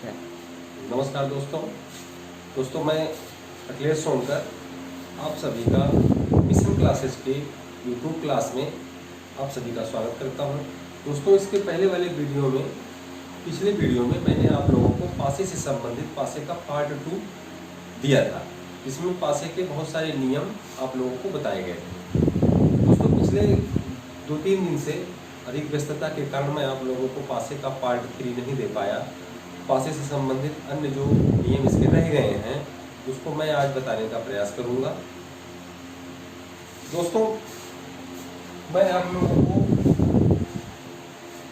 नमस्कार दोस्तों मैं अखिलेश सोनकर आप सभी का मिशन क्लासेस के यूट्यूब क्लास में आप सभी का स्वागत करता हूं। दोस्तों, इसके पहले वाले पिछले वीडियो में मैंने आप लोगों को पासे से संबंधित पासे का पार्ट 2 दिया था। इसमें पासे के बहुत सारे नियम आप लोगों को बताए गए थे। दोस्तों, पिछले 2-3 दिन से अधिक व्यस्तता के कारण मैं आप लोगों को पासे का पार्ट 3 नहीं दे पाया। पासे से संबंधित अन्य जो नियम इसके रह गए हैं उसको मैं आज बताने का प्रयास करूंगा। दोस्तों, मैं आप लोगों को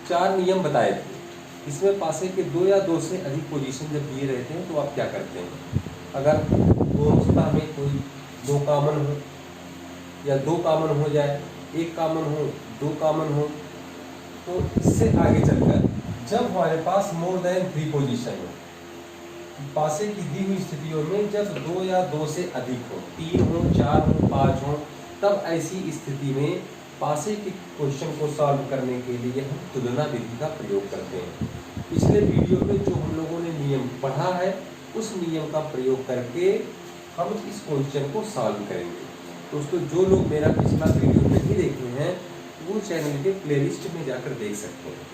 4 नियम बताए थे। इसमें पासे के 2 या 2 से अधिक पोजीशन जब दिए रहते हैं तो आप क्या करते हैं। अगर दोनों सतह में कोई 2 कॉमन हो या 2 कॉमन हो जाए, 1 कॉमन हो, 2 कॉमन हो, तो इससे आगे चलकर जब हमारे पास मोर देन 3 पोजीशन हो, पासे की दी हुई स्थितियों में जब 2 या 2 से अधिक हो, 3 हो, 4 हो, 5 हो, तब ऐसी स्थिति में पासे के क्वेश्चन को सॉल्व करने के लिए हम तुलना विधि का प्रयोग करते हैं। पिछले वीडियो में जो हम लोगों ने नियम पढ़ा है उस नियम का प्रयोग करके हम इस क्वेश्चन को सॉल्व करेंगे। दोस्तों, जो लोग मेरा पिछला वीडियो नहीं देखे हैं वो चैनल के प्लेलिस्ट में जाकर देख सकते हैं।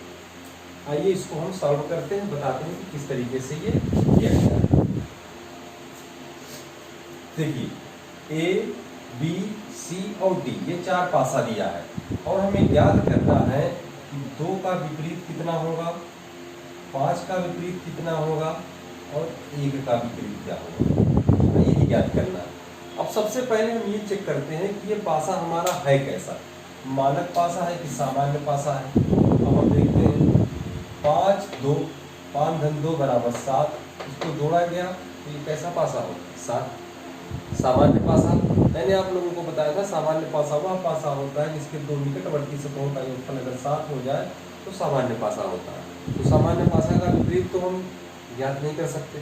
आइए इसको हम सॉल्व करते हैं, बताते हैं कि किस तरीके से ये किया गया है। देखिए, ए, बी, सी और डी ये 4 पासा दिया है और हमें याद करना है कि 2 का विपरीत कितना होगा, 5 का विपरीत कितना होगा और 1 का विपरीत क्या होगा, यही याद करना है। अब सबसे पहले हम ये चेक करते हैं कि ये पासा हमारा है कैसा, मानक पासा है कि सामान्य पासा है। अब हम देखते हैं 5 2 5 धन 2 बराबर 7, इसको जोड़ा गया तो ये कैसा पासा होगा, 7 सामान्य पासा। मैंने आप लोगों को बताया था सामान्य पासा वह पासा होता है जिसके 2 निकटवर्ती सतहों का योगफल अगर 7 हो जाए तो सामान्य पासा होता है। तो सामान्य पासा का विपरीत तो हम ज्ञात नहीं कर सकते,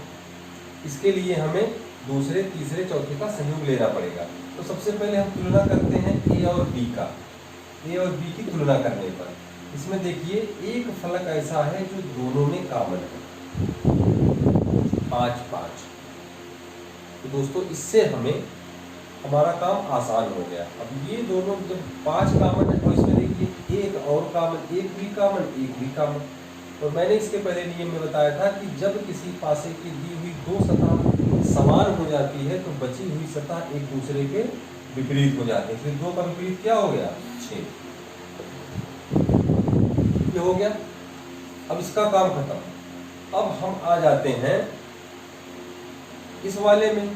इसके लिए हमें दूसरे, तीसरे, चौथे का संयोग लेना पड़ेगा। तो सबसे पहले हम तुलना करते हैं ए और बी का। ए और बी की तुलना करने पर इसमें देखिए एक फलक ऐसा है जो दोनों में कॉमन है, 5 5। तो दोस्तों, इससे हमें हमारा काम आसान हो गया। अब ये दोनों जब 5 कॉमन है तो इसमें देखिए एक और कॉमन, एक भी कॉमन, एक भी कॉमन। तो मैंने इसके पहले नियम में बताया था कि जब किसी पासे की दी हुई 2 सतह समान हो जाती है तो बची हुई सतह एक दूसरे के विपरीत हो जाते हैं। फिर 2 का विपरीत क्या हो गया, 6 हो गया। अब इसका काम खत्म। अब हम आ जाते हैं इस वाले में।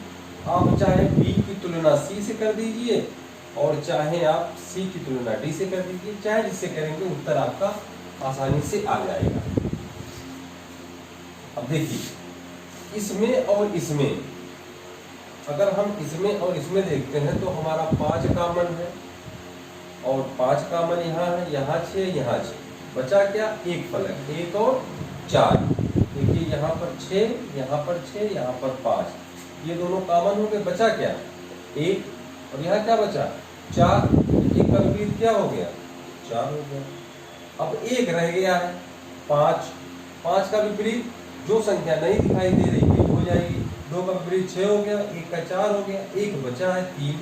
आप चाहे बी की तुलना सी से कर दीजिए और चाहे आप सी की तुलना डी से कर दीजिए, चाहे जिससे करेंगे उत्तर आपका आसानी से आ जाएगा। अब देखिए, इसमें और इसमें अगर हम इसमें और इसमें देखते हैं तो हमारा 5 कॉमन है और 5 कॉमन यहाँ है, यहाँ 6, यहाँ 6, बचा क्या, एक फलक, 1 और 4। देखिए यहाँ पर 6, यहाँ पर 6, यहाँ पर 5, ये दोनों कॉमन हो गए, बचा क्या, 1 और यहाँ क्या बचा, 4। 1 का विपरीत क्या हो गया, 4 हो गया। अब 1 रह गया है, 5। 5 का विपरीत जो संख्या नहीं दिखाई दे रही है हो जाएगी। 2 का विपरीत 6 हो गया, 1 का 4 हो गया, 1 बचा है 3।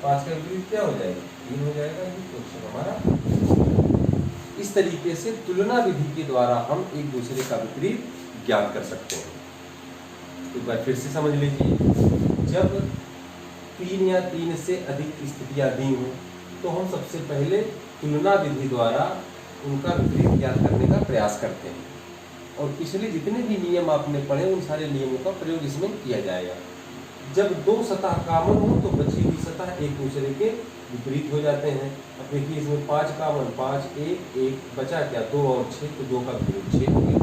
5 का विपरीत क्या हो जाएगा, 3 हो जाएगा। ये क्वेश्चन हमारा इस तरीके से तुलना विधि के द्वारा हम एक दूसरे का विपरीत ज्ञात कर सकते हैं। एक बार फिर से समझ लीजिए, जब 3 या 3 से अधिक स्थितियां दी हो तो हम सबसे पहले तुलना विधि द्वारा उनका विपरीत ज्ञात करने का प्रयास करते हैं और पिछले जितने भी नियम आपने पढ़े उन सारे नियमों का प्रयोग इसमें किया जाएगा। जब 2 सतह कॉमन हो तो बची हुई सतह एक दूसरे के विपरीत हो जाते हैं। अब देखिए, इसमें 5 कॉमन, 5 1 1 बचा क्या, 2 और 6, तो 2 का विपरीत 6 हो गया।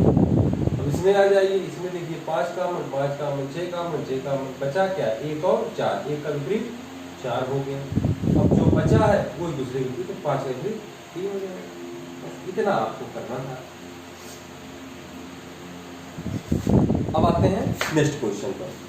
अब इसमें आ जाइए, इसमें देखिए 5 कॉमन, 5 कॉमन, 6 कॉमन, 6 कॉमन, बचा क्या, 1 और 4, 1 का विपरीत 4 हो गया। अब जो बचा है वो एक दूसरे के विपरीत, तो 5 का विपरीत 3 हो जाएगा। बस इतना आपको करना था। अब आते हैं नेक्स्ट क्वेश्चन पर।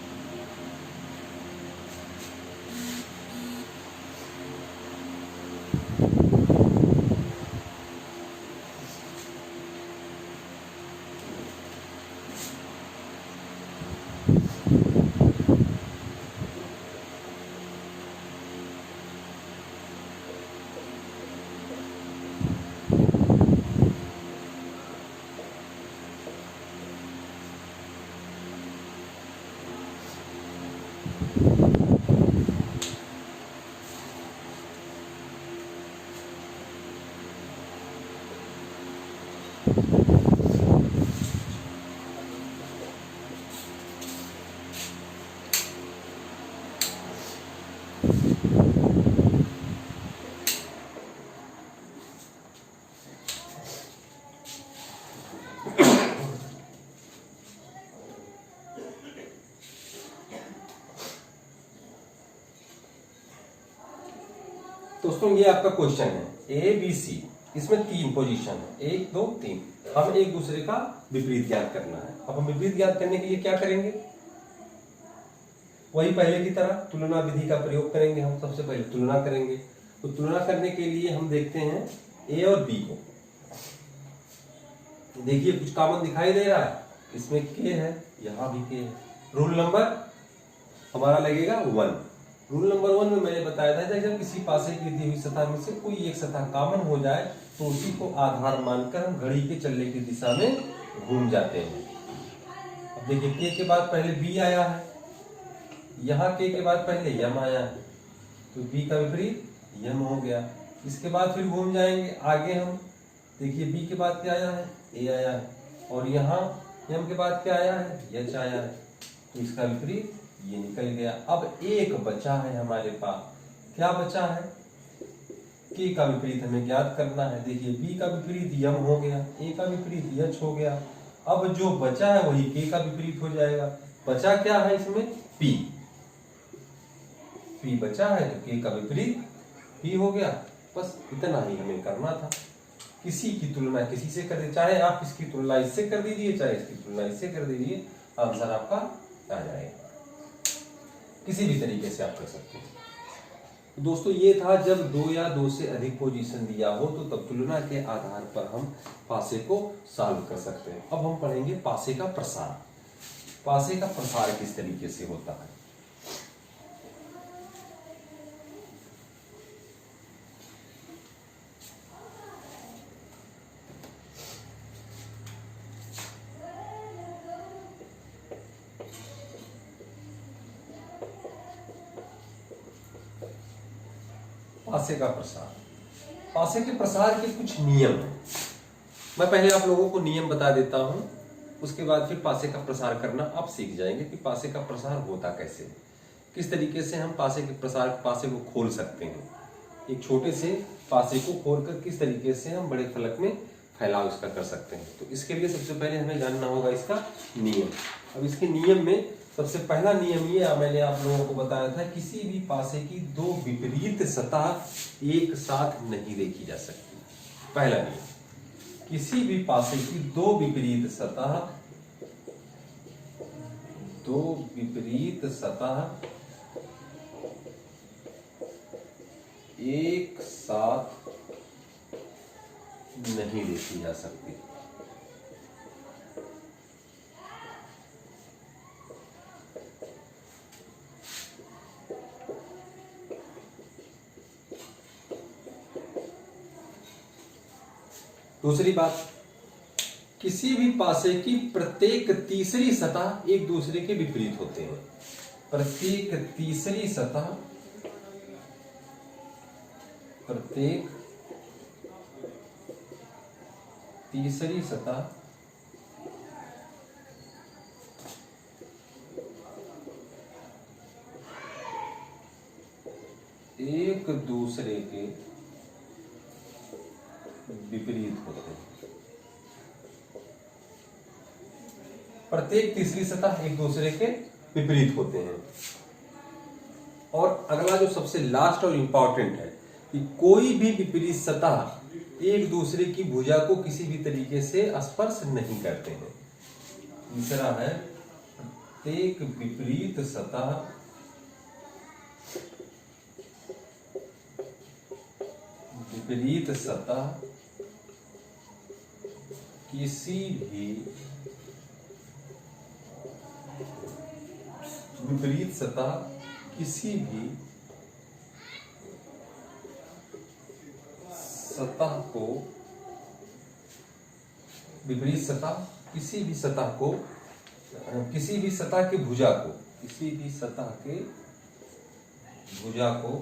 दोस्तों ये आपका क्वेश्चन है ए बी सी, इसमें 3 पोजीशन है, 1 2 3। हमें एक दूसरे का विपरीत ज्ञात करना है। अब हम विपरीत ज्ञात करने के लिए क्या करेंगे, वही पहले की तरह तुलना विधि का प्रयोग करेंगे। हम सबसे पहले तुलना करेंगे। तो तुलना करने के लिए हम देखते हैं ए और बी को। देखिए कुछ कॉमन दिखाई दे रहा है, इसमें के है, यहां भी के है। रूल नंबर हमारा लगेगा 1। रूल नंबर 1 में मैंने बताया था जब किसी पासे की दी हुई सतह में से कोई एक सतह कॉमन हो जाए तो उसी को आधार मानकर हम घड़ी के चलने की दिशा में घूम जाते हैं। अब देखिए के बाद पहले बी आया है, यहाँ के बाद पहले यम आया है, तो बी का विपरीत यम हो गया। इसके बाद फिर घूम जाएंगे आगे हम, देखिए बी के बाद क्या आया है, ए आया है, और यहाँ यम के बाद क्या आया है, एच आया है, तो इसका विपरीत ये निकल गया। अब एक बचा है हमारे पास, क्या बचा है, के का विपरीत हमें ज्ञात करना है। देखिए बी का विपरीत यम हो गया, ए का विपरीत यच हो गया। अब जो बचा है वही के का विपरीत हो जाएगा। बचा क्या है इसमें, पी। पी बचा है तो के का विपरीत पी हो गया। बस इतना ही हमें करना था। किसी की तुलना किसी से कर दे, चाहे आप इसकी तुलना इससे कर दीजिए, चाहे इसकी तुलना इससे कर दीजिए, आंसर आपका आ जाएगा। किसी भी तरीके से आप कर सकते हैं। तो दोस्तों ये था जब 2 या 2 से अधिक पोजीशन दिया हो तो तब तुलना के आधार पर हम पासे को सॉल्व कर सकते हैं। अब हम पढ़ेंगे पासे का प्रसार। पासे का प्रसार किस तरीके से होता है। पासे का प्रसार, पासे के प्रसार के कुछ नियम हैं। मैं पहले आप लोगों को नियम बता देता हूं, उसके बाद फिर पासे का प्रसार करना आप सीख जाएंगे कि पासे का प्रसार होता कैसे, किस तरीके से हम पासे के प्रसार पासे को खोल सकते हैं। एक छोटे से पासे को खोलकर किस तरीके से हम बड़े फलक में फैलाव इसका कर सकते हैं। तो इसके लिए सबसे पहले हमें जानना होगा इसका नियम। अब इसके नियम में सबसे पहला नियम ये मैंने आप लोगों को बताया था, किसी भी पासे की 2 विपरीत सतह एक साथ नहीं देखी जा सकती। पहला नियम, किसी भी पासे की 2 विपरीत सतह, 2 विपरीत सतह एक साथ नहीं देखी जा सकती। दूसरी बात, किसी भी पासे की प्रत्येक तीसरी सतह एक दूसरे के विपरीत होते हैं। प्रत्येक तीसरी सतह, प्रत्येक तीसरी सतह एक दूसरे के विपरीत होते हैं। प्रत्येक तीसरी सतह एक दूसरे के विपरीत होते हैं। और अगला जो सबसे लास्ट और इंपॉर्टेंट है कि कोई भी विपरीत सतह एक दूसरे की भुजा को किसी भी तरीके से स्पर्श नहीं करते हैं। तीसरा है, प्रत्येक विपरीत सतह किसी भी विपरीत सतह किसी भी सतह को विपरीत सतह किसी भी सतह को किसी भी सतह के भुजा को किसी भी सतह के भुजा को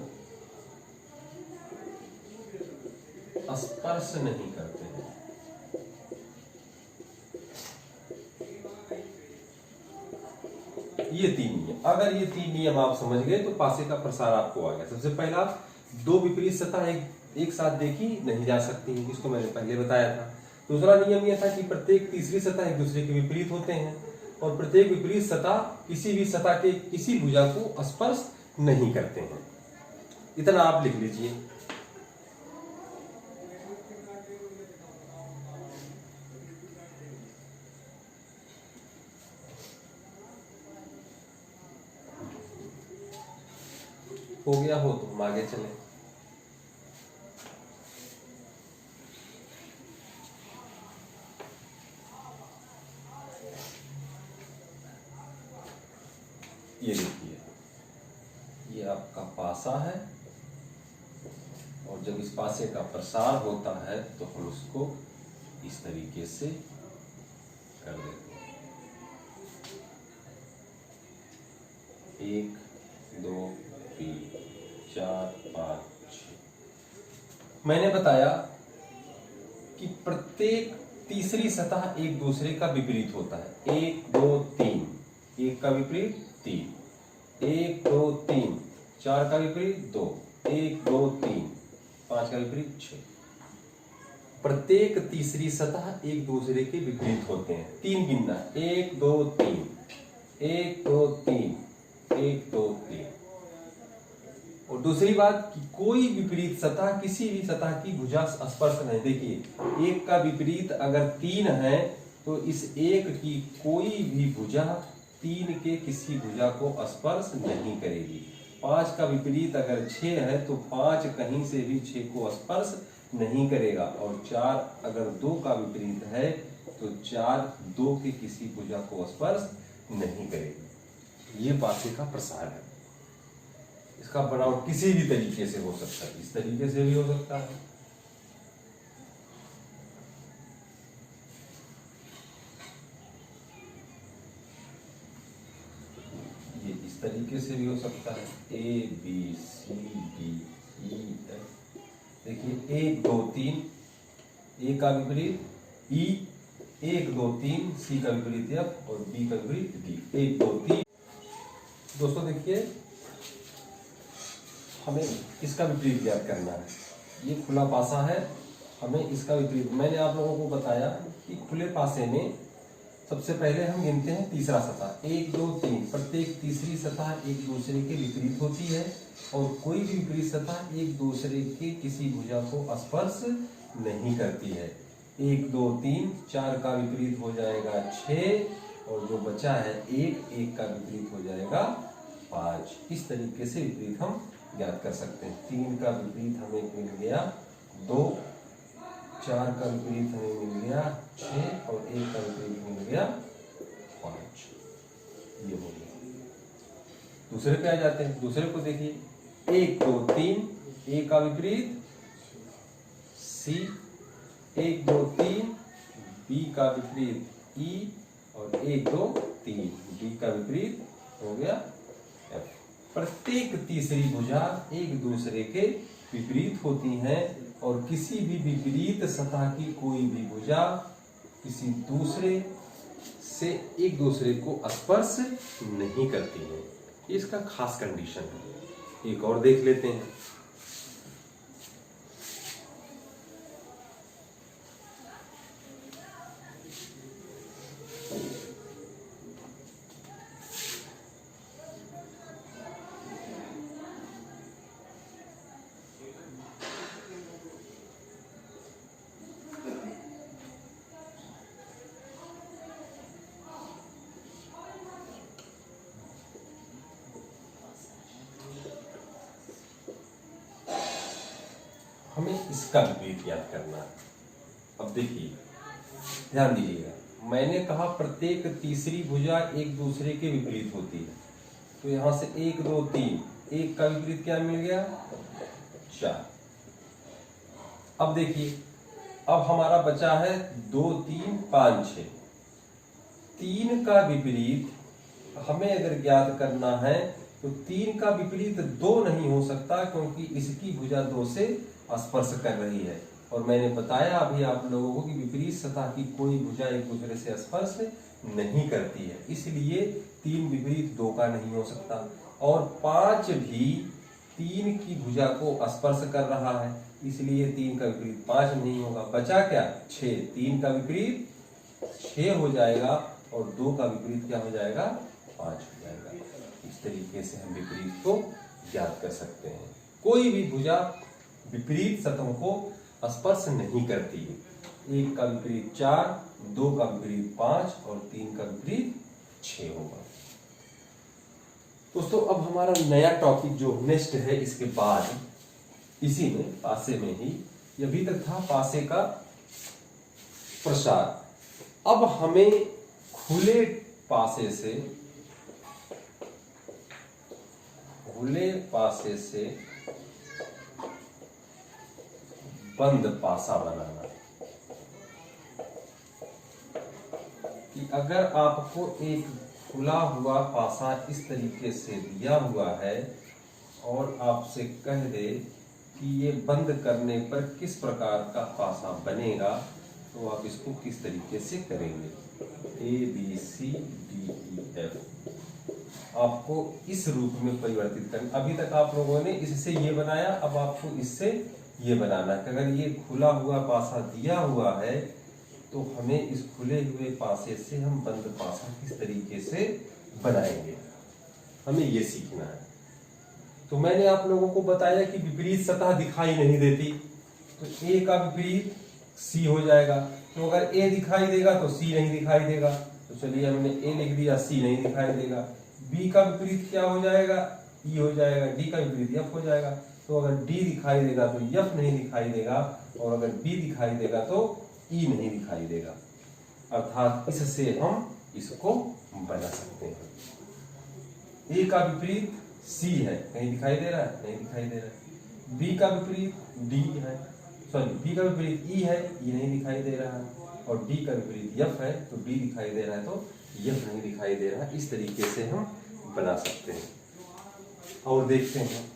स्पर्श नहीं करते हैं। ये 3 नियम, अगर ये 3 नियम आप समझ गए तो पासे का प्रसार आपको आ गया। सबसे पहला, 2 विपरीत सतह एक साथ देखी नहीं जा सकती है, जिसको मैंने पहले बताया था। दूसरा नियम यह था कि प्रत्येक तीसरी सतह एक दूसरे के विपरीत होते हैं, और प्रत्येक विपरीत सतह किसी भी सतह के किसी भुजा को स्पर्श नहीं करते हैं। इतना आप लिख लीजिए। हो गया हो तो हम आगे चलें। ये देखिए, ये आपका पासा है और जब इस पासे का प्रसार होता है तो हम उसको इस तरीके से कर देते हैं। 1 2 3 4 5 6। मैंने बताया कि प्रत्येक तीसरी सतह एक दूसरे का विपरीत होता है। 1 2 3, एक का विपरीत 3, 1 2 3, 4 का विपरीत 2, 1 2 3, 5 का विपरीत 6। प्रत्येक तीसरी सतह एक दूसरे के विपरीत होते हैं। 3 गिनना, 1 2 3, 1 2 3, 1 2 3। और दूसरी बात कि कोई विपरीत सतह किसी भी सतह की भुजा स्पर्श नहीं। देखिए, एक का विपरीत अगर 3 है तो इस एक की कोई भी भुजा 3 के किसी भुजा को स्पर्श नहीं करेगी। 5 का विपरीत अगर 6 है तो 5 कहीं से भी 6 को स्पर्श नहीं करेगा। और 4 अगर 2 का विपरीत है तो 4 2 के किसी भुजा को स्पर्श नहीं करेगी। ये पासे का प्रसार है। इसका बनावट किसी भी तरीके से हो सकता है, इस तरीके से भी हो सकता है, ये इस तरीके से भी हो सकता है, A B C D E F। देखिए 1 2 3, A का विपरीत E, 1 2 3, C का विपरीत F और B का विपरीत D। 1 2 3। दोस्तों देखिए, हमें इसका विपरीत ज्ञात करना है। ये खुला पासा है, हमें इसका विपरीत। मैंने आप लोगों को बताया कि खुले पासे में सबसे पहले हम गिनते हैं तीसरा सतह। 1 2 3, प्रत्येक तीसरी सतह एक दूसरे के विपरीत होती है और कोई भी विपरीत सतह एक दूसरे के किसी भुजा को स्पर्श नहीं करती है। 1 2 3, 4 का विपरीत हो जाएगा 6 और जो बचा है 1 का विपरीत हो जाएगा 5। इस तरीके से विपरीत हम ज्ञात कर सकते हैं। 3 का विपरीत हमें मिल गया 2, 4 का विपरीत हमें मिल गया 6 और 1 का विपरीत मिल गया 5। ये हो गया। दूसरे पे आ जाते हैं। दूसरे को देखिए, 1 2 3, A का विपरीत C, 1 2 3, B का विपरीत E और 1 2 3, B का विपरीत हो गया F। प्रत्येक तीसरी भुजा एक दूसरे के विपरीत होती हैं और किसी भी विपरीत सतह की कोई भी भुजा किसी दूसरे से एक दूसरे को स्पर्श नहीं करती है। इसका खास कंडीशन है। एक और देख लेते हैं। हमें इसका विपरीत ज्ञात करना है। अब देखिए, ध्यान दीजिएगा, मैंने कहा प्रत्येक तीसरी भुजा एक दूसरे के विपरीत होती है। तो यहां से 1 2 3, 1 का विपरीत क्या मिल गया 4। अब देखिए, अब हमारा बचा है 2 3 5 6। 3 का विपरीत हमें अगर ज्ञात करना है तो 3 का विपरीत 2 नहीं हो सकता, क्योंकि इसकी भुजा 2 से स्पर्श कर रही है। और मैंने बताया अभी आप लोगों को कि विपरीत सतह की कोई भुजा एक दूसरे से स्पर्श नहीं करती है, इसलिए 3 विपरीत 2 का नहीं हो सकता। और 5 भी 3 की भुजा को स्पर्श कर रहा है, इसलिए 3 का विपरीत 5 नहीं होगा। बचा क्या 6, 3 का विपरीत 6 हो जाएगा और 2 का विपरीत क्या हो जाएगा 5 हो जाएगा। इस तरीके से हम विपरीत को ज्ञात कर सकते हैं। कोई भी भुजा विपरीत सतहों को स्पर्श नहीं करती है। 1 का विपरीत 4, 2 का विपरीत 5 और 3 का विपरीत 6 होगा। दोस्तों अब हमारा नया टॉपिक जो नेक्स्ट है इसके बाद, इसी में पासे में ही, ये अभी तक था पासे का प्रसार। अब हमें खुले पासे से बंद पासा बनाना। कि अगर आपको एक खुला हुआ पासा इस तरीके से दिया हुआ है और आपसे कह दे कि ये बंद करने पर किस प्रकार का पासा बनेगा, तो आप इसको किस तरीके से करेंगे। ABCDEF आपको इस रूप में परिवर्तित करना। अभी तक आप लोगों ने इससे ये बनाया, अब आपको इससे ये बनाना है। अगर ये खुला हुआ पासा दिया हुआ है तो हमें इस खुले हुए पासे से हम बंद पासा किस तरीके से बनाएंगे, हमें ये सीखना है। तो मैंने आप लोगों को बताया कि विपरीत सतह दिखाई नहीं देती, तो A का विपरीत C हो जाएगा। तो अगर A दिखाई देगा तो C नहीं दिखाई देगा, तो चलिए हमने A लिख दिया, C नहीं दिखाई देगा। B का विपरीत क्या हो जाएगा, E हो जाएगा। D का विपरीत F हो जाएगा। तो अगर D दिखाई देगा तो F नहीं दिखाई देगा, और अगर B दिखाई देगा तो E नहीं दिखाई देगा। अर्थात इससे हम इसको बना सकते हैं। A का विपरीत C है, कहीं दिखाई दे रहा है, नहीं दिखाई दे रहा है। B का विपरीत D है, सॉरी B का विपरीत E है, E नहीं दिखाई दे रहा है। और D का विपरीत F है, तो D दिखाई दे रहा है, तो F नहीं दिखाई दे रहा है। इस तरीके से हम बना सकते हैं। और देखते हैं,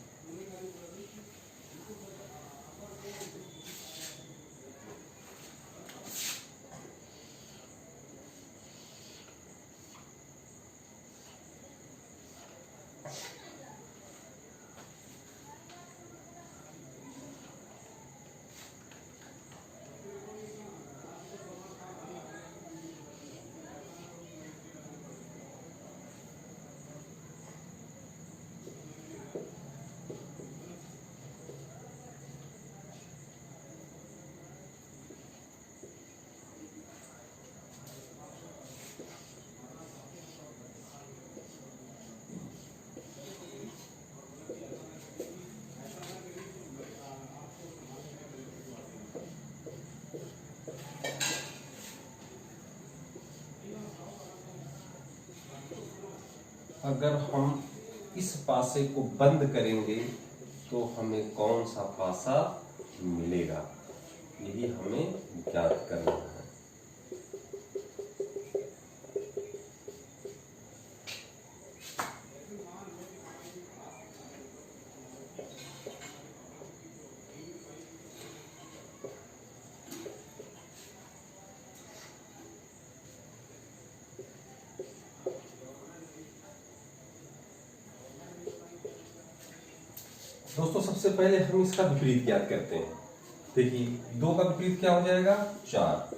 अगर हम इस पासे को बंद करेंगे तो हमें कौन सा पासा मिलेगा, यही हमें ज्ञात करना है। दोस्तों सबसे पहले हम इसका विपरीत ज्ञात करते हैं। देखिए 2 का विपरीत क्या हो जाएगा, 4,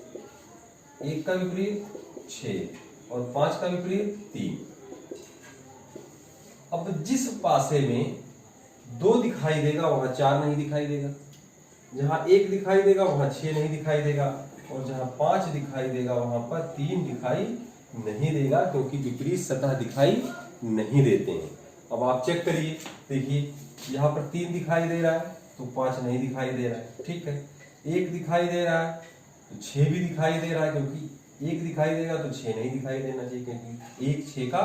1 का विपरीत 6 और 5 का विपरीत 3। अब जिस पासे में 2 दिखाई देगा वहां 4 नहीं दिखाई देगा, जहां 1 दिखाई देगा वहां 6 नहीं दिखाई देगा, और जहां 5 दिखाई देगा वहां पर 3 दिखाई नहीं देगा, क्योंकि विपरीत सतह दिखाई नहीं देते हैं। अब आप चेक करिए, देखिए यहाँ पर 3 दिखाई दे रहा है तो 5 नहीं दिखाई दे रहा है, ठीक है। 1 दिखाई दे रहा है तो 6 भी दिखाई दे रहा है, क्योंकि 1 दिखाई देगा तो 6 नहीं दिखाई देना चाहिए, क्योंकि 1 6 का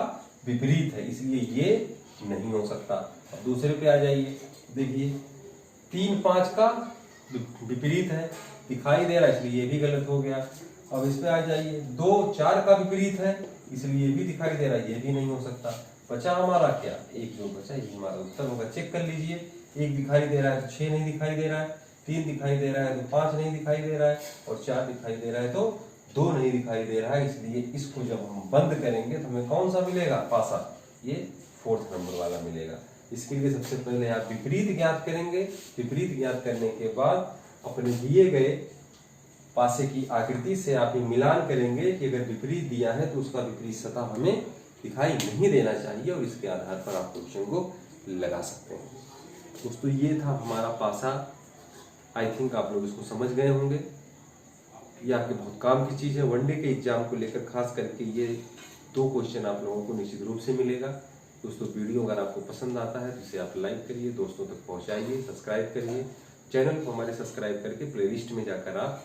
विपरीत है, इसलिए ये नहीं हो सकता। अब दूसरे पे आ जाइए, देखिए 3 5 का विपरीत है, दिखाई दे रहा है, इसलिए ये भी गलत हो गया। अब इस पे आ जाइए, 2 4 का विपरीत है, इसलिए ये भी दिखाई दे रहा है, ये भी नहीं हो सकता। बचा हमारा क्या, 1 जो बचा ये हमारा उत्तर होगा। चेक कर लीजिए, 1 दिखाई दे रहा है तो 6 नहीं दिखाई दे रहा है, 3 दिखाई दे रहा है तो 5 नहीं दिखाई दे रहा है, और 4 दिखाई दे रहा है तो 2 नहीं दिखाई दे रहा है। इसलिए इसको जब हम बंद करेंगे तो हमें कौन सा मिलेगा पासा, ये 4th नंबर वाला मिलेगा। इसके लिए सबसे पहले आप विपरीत ज्ञात करेंगे। विपरीत ज्ञात करने के बाद अपने दिए गए पासे की आकृति से आप ये मिलान करेंगे कि अगर विपरीत दिया है तो उसका विपरीत सतह हमें दिखाई नहीं देना चाहिए, और इसके आधार पर आप क्वेश्चन को लगा सकते हैं। दोस्तों ये था हमारा पासा। आई थिंक आप लोग इसको समझ गए होंगे। ये आपके बहुत काम की चीज़ है। वनडे के एग्जाम को लेकर खास करके ये 2 क्वेश्चन आप लोगों को निश्चित रूप से मिलेगा। दोस्तों वीडियो अगर आपको पसंद आता है तो इसे आप लाइक करिए, दोस्तों तक पहुंचाइए, सब्सक्राइब करिए। चैनल को हमारे सब्सक्राइब करके प्लेलिस्ट में जाकर आप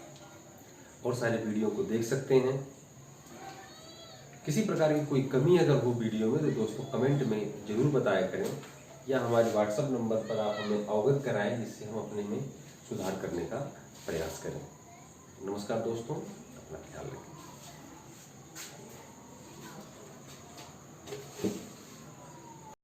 और सारे वीडियो को देख सकते हैं। किसी प्रकार की कोई कमी अगर हो वीडियो में तो दोस्तों कमेंट में जरूर बताया करें, या हमारे व्हाट्सएप नंबर पर आप हमें अवगत कराएं, जिससे हम अपने में सुधार करने का प्रयास करें। नमस्कार दोस्तों, अपना ख्याल रखें।